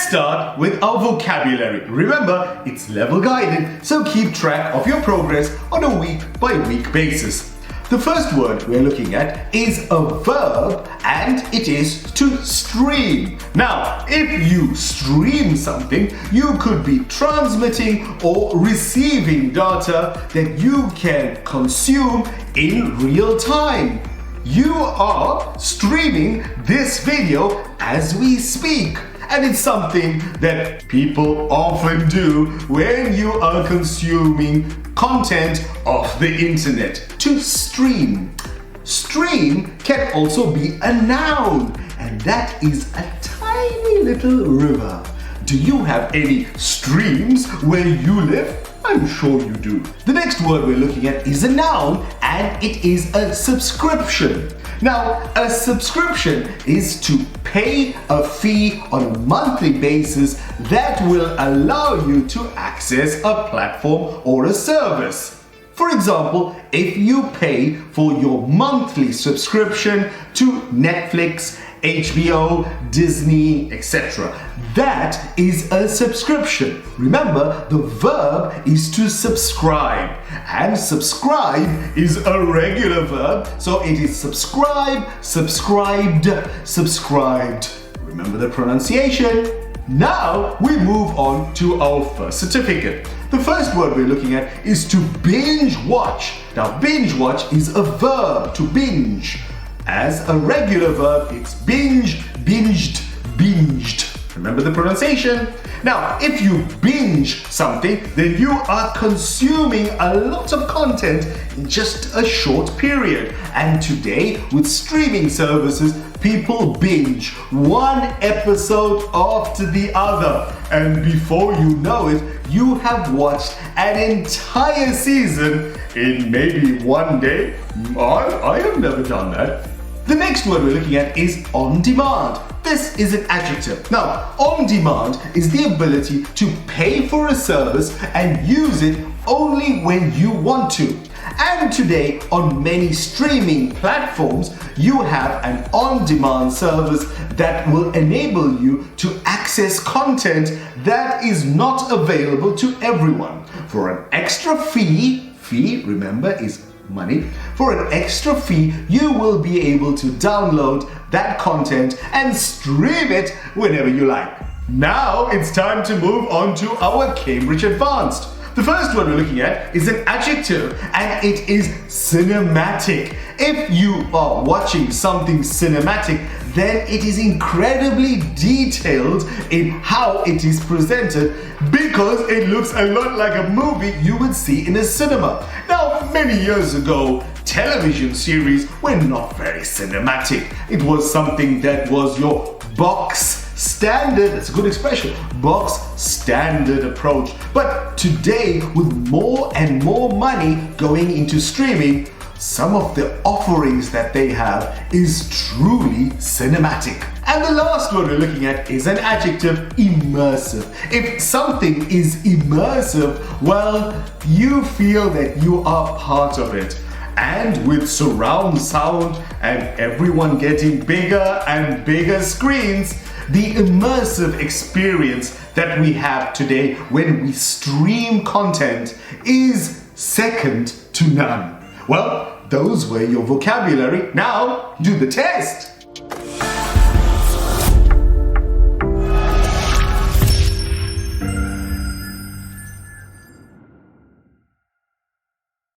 Let's start with our vocabulary. Remember, it's level guided, so keep track of your progress on a week-by-week basis. The first word we're looking at is a verb, and it is to stream. Now, if you stream something, you could be transmitting or receiving data that you can consume in real time. You are streaming this video as we speak. And it's something that people often do when you are consuming content of the internet. To stream. Stream can also be a noun, and that is a tiny little river. Do you have any streams where you live? I'm sure you do. The next word we're looking at is a noun, and it is a subscription. Now, a subscription is to pay a fee on a monthly basis that will allow you to access a platform or a service. For example, if you pay for your monthly subscription to Netflix, HBO, Disney, etc., that is a subscription. Remember, the verb is to subscribe, and subscribe is a regular verb, so it is subscribe, subscribed, subscribed. Remember the pronunciation? Now we move on to our first certificate. The first word we're looking at is to binge watch. Now, binge watch is a verb, to binge. As a regular verb, it's binge, binged, binged. Remember the pronunciation? Now, if you binge something, then you are consuming a lot of content in just a short period. And today, with streaming services, people binge one episode after the other. And before you know it, you have watched an entire season in maybe one day. I have never done that. The next word we're looking at is on demand. This is an adjective. Now, on demand is the ability to pay for a service and use it only when you want to. And today, on many streaming platforms, you have an on-demand service that will enable you to access content that is not available to everyone. For an extra fee, remember, is money. For an extra fee, you will be able to download that content and stream it whenever you like. Now it's time to move on to our Cambridge Advanced. The first one we're looking at is an adjective, and it is cinematic. If you are watching something cinematic, then it is incredibly detailed in how it is presented because it looks a lot like a movie you would see in a cinema. Now, many years ago, television series were not very cinematic. It was something that was your box standard, that's a good expression, box standard approach. But today, with more and more money going into streaming, some of the offerings that they have is truly cinematic. And the last one we're looking at is an adjective, immersive. If something is immersive, well, you feel that you are part of it. And with surround sound and everyone getting bigger and bigger screens, the immersive experience that we have today when we stream content is second to none. Well, those were your vocabulary. Now, do the test.